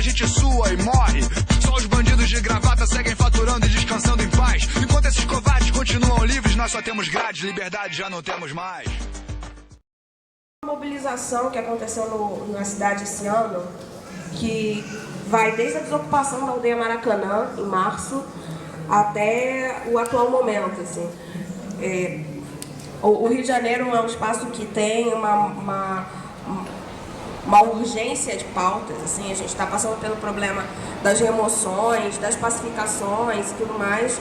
gente sua e morre. Só os bandidos de gravata seguem faturando e descansando em paz. Enquanto esses covardes continuam livres, nós só temos grades, liberdade já não temos mais. A mobilização que aconteceu na cidade esse ano, que vai desde a desocupação da aldeia Maracanã, em março, até o atual momento. Assim. O Rio de Janeiro é um espaço que tem uma urgência de pautas. Assim, a gente está passando pelo problema das remoções, das pacificações e tudo mais.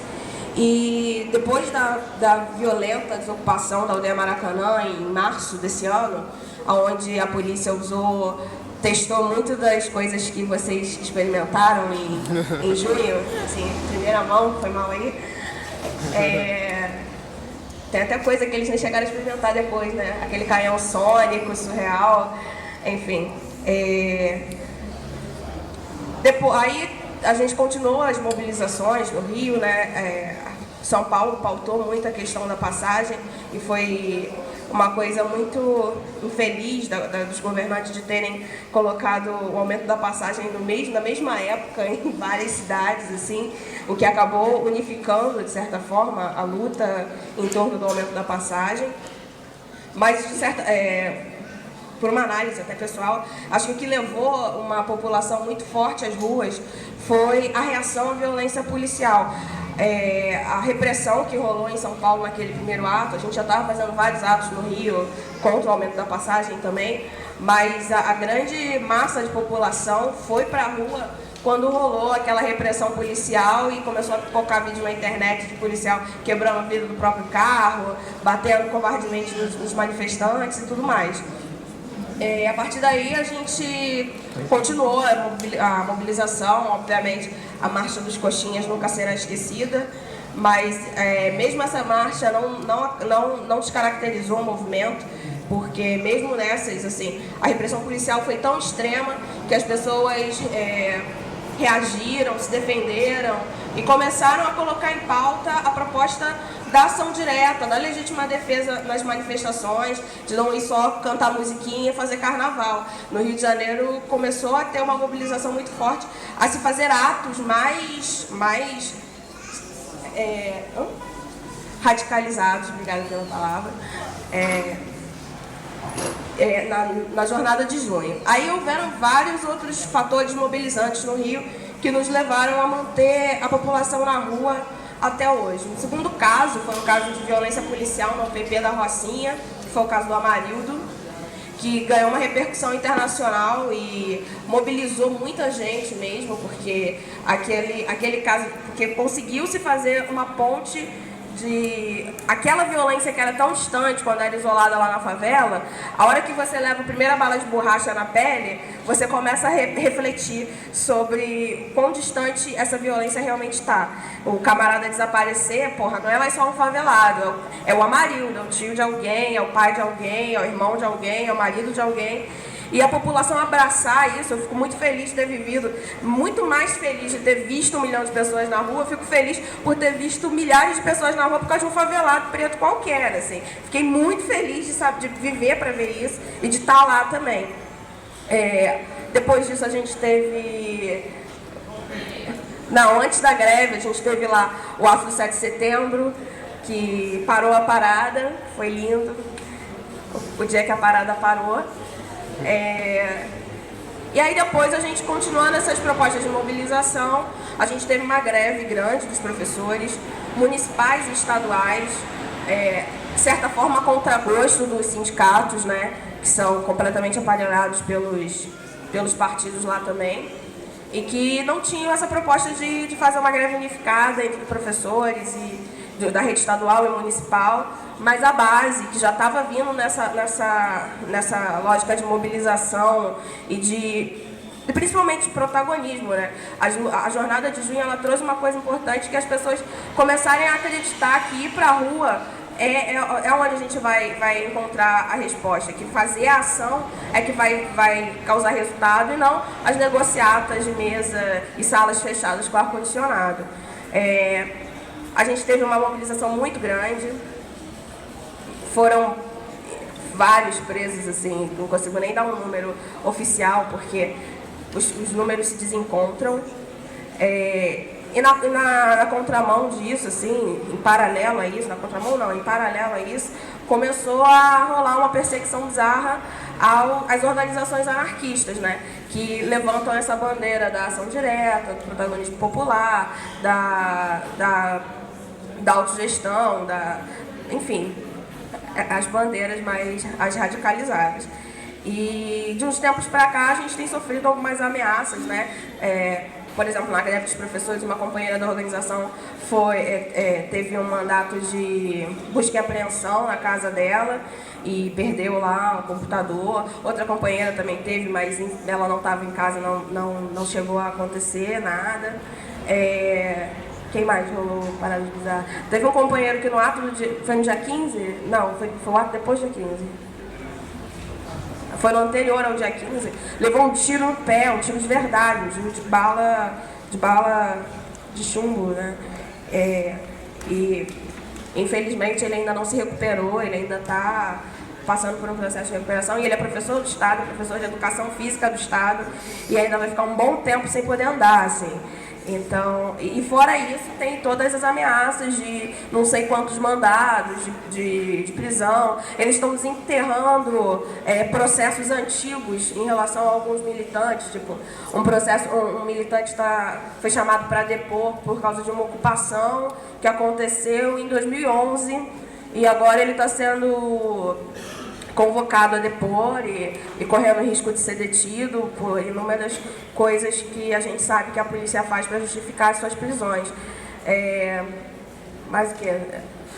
E depois da violenta desocupação da aldeia Maracanã, em março desse ano, onde a polícia testou muito das coisas que vocês experimentaram em junho, assim, primeira mão, foi mal aí. Tem até coisa que eles nem chegaram a experimentar depois, né? Aquele canhão sônico, surreal, enfim. Aí a gente continuou as mobilizações no Rio, né? São Paulo pautou muito a questão da passagem e foi uma coisa muito infeliz dos governantes de terem colocado o aumento da passagem na mesma época em várias cidades, assim, o que acabou unificando, de certa forma, a luta em torno do aumento da passagem. Mas, por uma análise até pessoal, acho que o que levou uma população muito forte às ruas foi a reação à violência policial. A repressão que rolou em São Paulo naquele primeiro ato, a gente já estava fazendo vários atos no Rio contra o aumento da passagem também, mas a grande massa de população foi para a rua quando rolou aquela repressão policial e começou a pipocar vídeo na internet de policial quebrando a vida do próprio carro, batendo covardemente nos manifestantes e tudo mais. A partir daí a gente continuou a mobilização, obviamente a Marcha dos Coxinhas nunca será esquecida, mas mesmo essa marcha não descaracterizou o movimento, porque mesmo nessas, assim, a repressão policial foi tão extrema que as pessoas reagiram, se defenderam e começaram a colocar em pauta a proposta da ação direta, da legítima defesa nas manifestações, de não ir só cantar musiquinha e fazer carnaval. No Rio de Janeiro começou a ter uma mobilização muito forte, a se fazer atos mais radicalizados, obrigada pela palavra, na jornada de junho. Aí houveram vários outros fatores mobilizantes no Rio que nos levaram a manter a população na rua até hoje. O segundo caso foi um caso de violência policial no PP da Rocinha, que foi o caso do Amarildo, que ganhou uma repercussão internacional e mobilizou muita gente mesmo, porque aquele caso, porque conseguiu-se fazer uma ponte aquela violência que era tão distante quando era isolada lá na favela. A hora que você leva a primeira bala de borracha na pele, você começa a refletir sobre quão distante essa violência realmente está. O camarada desaparecer, porra, não é mais só um favelado, é o Amarildo, é o tio de alguém, é o pai de alguém, é o irmão de alguém, é o marido de alguém. E a população abraçar isso, eu fico muito feliz de ter vivido, muito mais feliz de ter visto 1 milhão de pessoas na rua, eu fico feliz por ter visto milhares de pessoas na rua por causa de um favelado preto qualquer, assim. Fiquei muito feliz de viver para ver isso e de estar lá também. Depois disso a gente teve... Não, antes da greve a gente teve lá o Afro 7 de Setembro, que parou a parada, foi lindo, o dia que a parada parou. E aí depois a gente continuando essas propostas de mobilização, a gente teve uma greve grande dos professores municipais e estaduais, de certa forma a contragosto dos sindicatos, né, que são completamente aparelhados pelos partidos lá também, e que não tinham essa proposta de fazer uma greve unificada entre professores da rede estadual e municipal, mas a base, que já estava vindo nessa lógica de mobilização e principalmente de protagonismo, né? A jornada de junho ela trouxe uma coisa importante, que as pessoas começarem a acreditar que ir para a rua é onde a gente vai encontrar a resposta, que fazer a ação é que vai causar resultado e não as negociatas de mesa e salas fechadas com ar-condicionado. A gente teve uma mobilização muito grande, foram vários presos, assim, não consigo nem dar um número oficial, porque os números se desencontram. E na contramão disso, assim, em paralelo a isso, na contramão não, em paralelo a isso, começou a rolar uma perseguição bizarra às organizações anarquistas, né, que levantam essa bandeira da ação direta, do protagonismo popular, da autogestão, enfim, as bandeiras mais as radicalizadas. E de uns tempos para cá a gente tem sofrido algumas ameaças, né? Por exemplo, na greve dos professores, uma companheira da organização teve um mandato de busca e apreensão na casa dela e perdeu lá o computador. Outra companheira também teve, mas ela não estava em casa, não chegou a acontecer nada. Quem mais rolou paralisar? Teve um companheiro que no ato do dia... Foi no dia 15? Não, foi o ato depois do dia 15. Foi no anterior ao dia 15. Levou um tiro no pé, um tiro de verdade, um tiro de bala de chumbo, né? E infelizmente ele ainda não se recuperou, ele ainda está passando por um processo de recuperação, e ele é professor do Estado, professor de Educação Física do Estado, e ainda vai ficar um bom tempo sem poder andar, assim. Então, e fora isso, tem todas as ameaças de não sei quantos mandados de prisão. Eles estão desenterrando processos antigos em relação a alguns militantes. Tipo, um militante foi chamado para depor por causa de uma ocupação que aconteceu em 2011, e agora ele está sendo convocado a depor e correndo risco de ser detido por inúmeras coisas que a gente sabe que a polícia faz para justificar as suas prisões. Mas o que?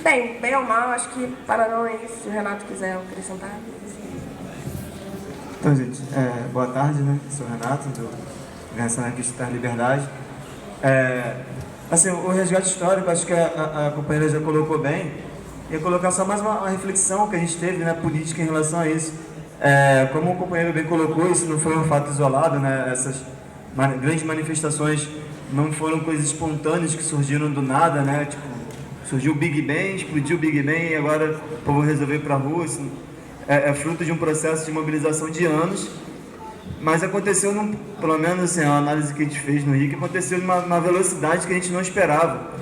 Bem ou mal, acho que para não é isso. Se o Renato quiser acrescentar. Então, gente, boa tarde, né? Sou o Renato, do Aliança Anarquista da Liberdade. Assim, o resgate histórico, acho que a companheira já colocou bem. Ia colocar só mais uma reflexão que a gente teve, né, política em relação a isso. Como o companheiro bem colocou, isso não foi um fato isolado, né? Essas grandes manifestações não foram coisas espontâneas que surgiram do nada, né? Tipo, surgiu o Big Bang, explodiu o Big Bang e agora o povo resolveu ir para a rua. Isso é fruto de um processo de mobilização de anos, mas aconteceu, pelo menos assim, a análise que a gente fez no RIC, aconteceu numa velocidade que a gente não esperava.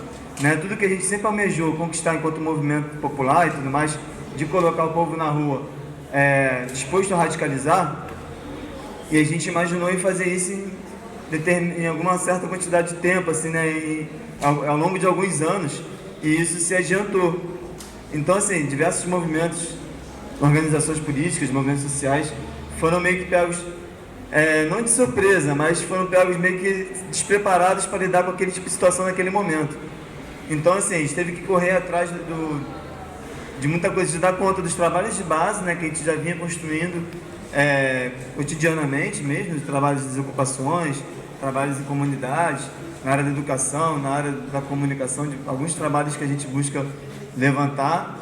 Né, tudo que a gente sempre almejou conquistar enquanto movimento popular e tudo mais, de colocar o povo na rua disposto a radicalizar, e a gente imaginou em fazer isso em alguma certa quantidade de tempo, assim, né, ao longo de alguns anos, e isso se adiantou. Então, assim, diversos movimentos, organizações políticas, movimentos sociais, foram meio que pegos, não de surpresa, mas foram pegos meio que despreparados para lidar com aquele tipo de situação naquele momento. Então, assim, a gente teve que correr atrás de muita coisa, de dar conta dos trabalhos de base, né, que a gente já vinha construindo cotidianamente mesmo, de trabalhos de desocupações, trabalhos em comunidades, na área da educação, na área da comunicação, de alguns trabalhos que a gente busca levantar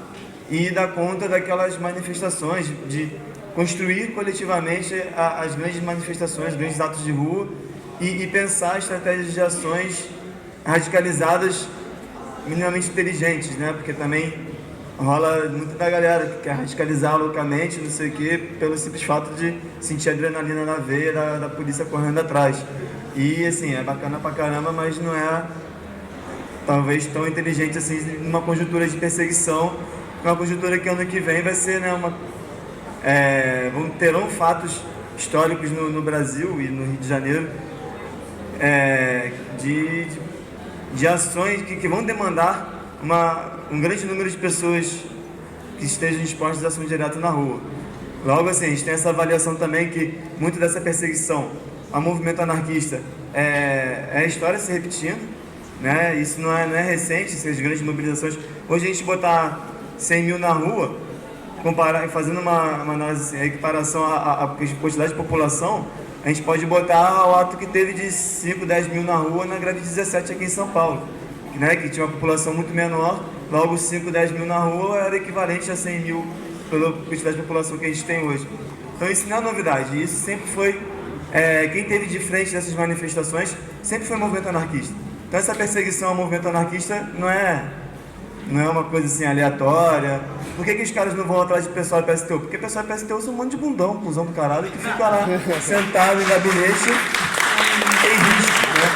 e dar conta daquelas manifestações, de construir coletivamente as grandes manifestações, grandes atos de rua e pensar estratégias de ações radicalizadas minimamente inteligentes, né? Porque também rola muito da galera que quer radicalizar loucamente, não sei o quê, pelo simples fato de sentir adrenalina na veia da polícia correndo atrás. E, assim, é bacana pra caramba, mas não é, talvez, tão inteligente assim, numa conjuntura de perseguição, uma conjuntura que ano que vem vai ser, né, terão fatos históricos no Brasil e no Rio de Janeiro de ações que vão demandar um grande número de pessoas que estejam dispostas a ação direta na rua. Logo, assim, a gente tem essa avaliação também que muito dessa perseguição ao movimento anarquista é a história se repetindo, né? Isso não é recente, essas grandes mobilizações. Hoje a gente botar 100 mil na rua, fazendo uma análise, a equiparação à quantidade de população, a gente pode botar o ato que teve de 5, 10 mil na rua na greve de 17 aqui em São Paulo, né, que tinha uma população muito menor, logo 5, 10 mil na rua era equivalente a 100 mil pela quantidade de população que a gente tem hoje. Então isso não é novidade, isso sempre foi, quem teve de frente dessas manifestações sempre foi o movimento anarquista. Então essa perseguição ao movimento anarquista não é não é uma coisa assim aleatória. Por que os caras não vão atrás de pessoal do PSTU? Porque o pessoal do PSTU são um monte de bundão, cuzão do caralho, que fica lá sentado em gabinete e não tem risco, né?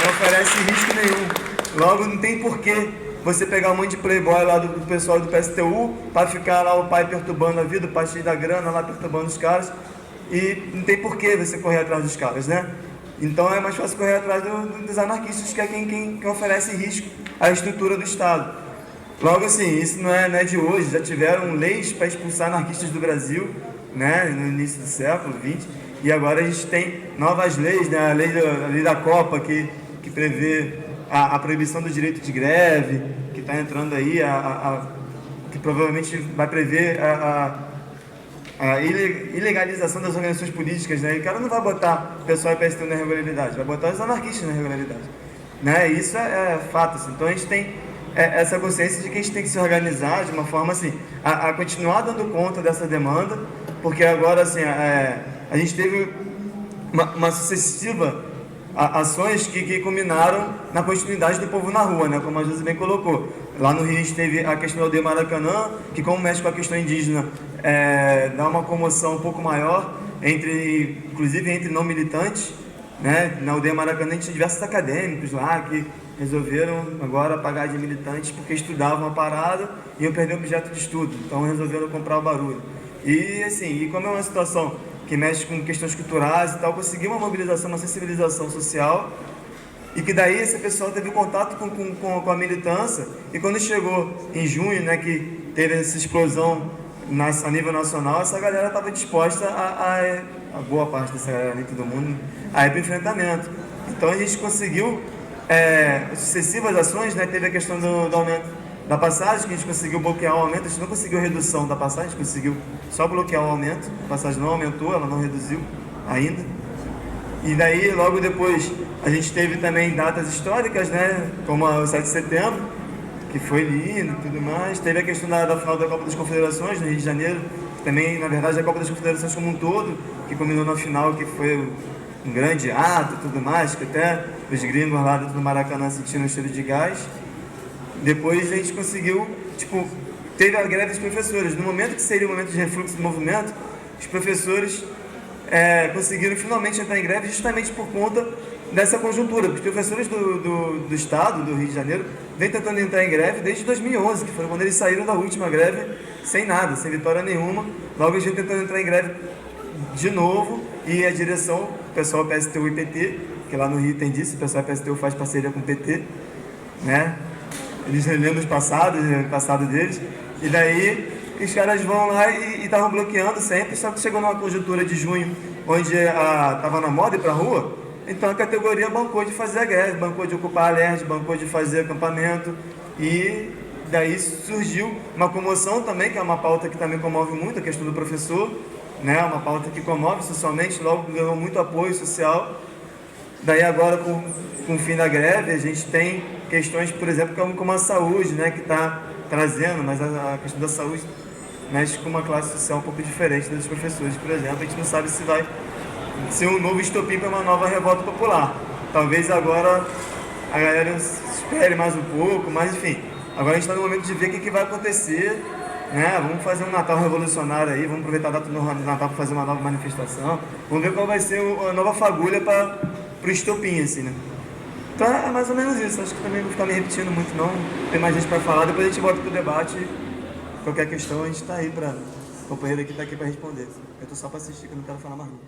Não oferece risco nenhum. Logo, não tem porquê você pegar um monte de playboy lá do pessoal do PSTU para ficar lá o pai perturbando a vida, o pai cheio da grana lá perturbando os caras. E não tem porquê você correr atrás dos caras, né? Então é mais fácil correr atrás dos anarquistas, que é quem oferece risco à estrutura do Estado. Logo assim, isso não é de hoje, já tiveram leis para expulsar anarquistas do Brasil, né, no início do século XX, e agora a gente tem novas leis, né, a lei da Copa, que prevê a proibição do direito de greve, que está entrando aí, que provavelmente vai prever a ilegalização das organizações políticas, né? E o cara não vai botar o pessoal PSTU na irregularidade, vai botar os anarquistas na irregularidade, né? Isso é fato, assim. Então a gente tem essa consciência de que a gente tem que se organizar de uma forma assim, a continuar dando conta dessa demanda, porque agora assim, a gente teve uma sucessiva ações que culminaram na continuidade do povo na rua, né? Como a Josi bem colocou. Lá no Rio a gente teve a questão da aldeia Maracanã, que como mexe com a questão indígena, dá uma comoção um pouco maior, inclusive entre não militantes, né? Na aldeia Maracanã a gente tinha diversos acadêmicos lá que resolveram agora pagar de militantes porque estudavam a parada e iam perder o objeto de estudo, então resolveram comprar o barulho. E assim, como é uma situação que mexe com questões culturais e tal, conseguiu uma mobilização, uma sensibilização social, e que daí esse pessoal teve contato com a militância, e quando chegou em junho, né, que teve essa explosão a nível nacional, essa galera estava disposta a boa parte dessa galera, nem todo mundo, a ir para o enfrentamento. Então a gente conseguiu sucessivas ações, né, teve a questão do aumento da passagem, que a gente conseguiu bloquear o aumento, a gente não conseguiu redução da passagem, a gente conseguiu só bloquear o aumento, a passagem não aumentou, ela não reduziu ainda. E daí, logo depois, a gente teve também datas históricas, né, como o 7 de setembro, que foi lindo e tudo mais. Teve a questão da final da Copa das Confederações, no Rio de Janeiro, que também, na verdade, a Copa das Confederações como um todo, que culminou na final, que foi um grande ato e tudo mais, que até os gringos lá dentro do Maracanã sentiram o cheiro de gás. Depois a gente conseguiu, teve a greve dos professores. No momento que seria o momento de refluxo do movimento, os professores conseguiram finalmente entrar em greve justamente por conta dessa conjuntura. Os professores do Estado, do Rio de Janeiro, vêm tentando entrar em greve desde 2011, que foi quando eles saíram da última greve sem nada, sem vitória nenhuma. Logo eles vêm tentando entrar em greve de novo, e a direção, o pessoal PSTU e PT, que lá no Rio tem disso, o pessoal PSTU faz parceria com o PT, né? Eles relembram o passado deles, e daí os caras vão lá e estavam bloqueando sempre, só que chegou numa conjuntura de junho, onde estava na moda ir pra rua, então a categoria bancou de fazer a greve, bancou de ocupar a LERJ, bancou de fazer acampamento, e daí surgiu uma comoção também, que é uma pauta que também comove muito, a questão do professor, né? Uma pauta que comove socialmente, logo ganhou muito apoio social. Daí agora, com o fim da greve, a gente tem questões, por exemplo, como a saúde, né, que está trazendo, mas a questão da saúde mexe com uma classe social um pouco diferente dos professores, por exemplo. A gente não sabe se vai ser um novo estopim para uma nova revolta popular. Talvez agora a galera espere mais um pouco, mas enfim, agora a gente está no momento de ver o que vai acontecer, né? Vamos fazer um Natal revolucionário aí, vamos aproveitar a data do Natal para fazer uma nova manifestação, vamos ver qual vai ser a nova fagulha para o estopim, assim, né? Então é mais ou menos isso, acho que também não vou ficar me repetindo muito não, tem mais gente para falar, depois a gente volta pro debate, qualquer questão a gente está aí para, o companheiro aqui está aqui para responder, eu estou só para assistir, que eu não quero falar mais não.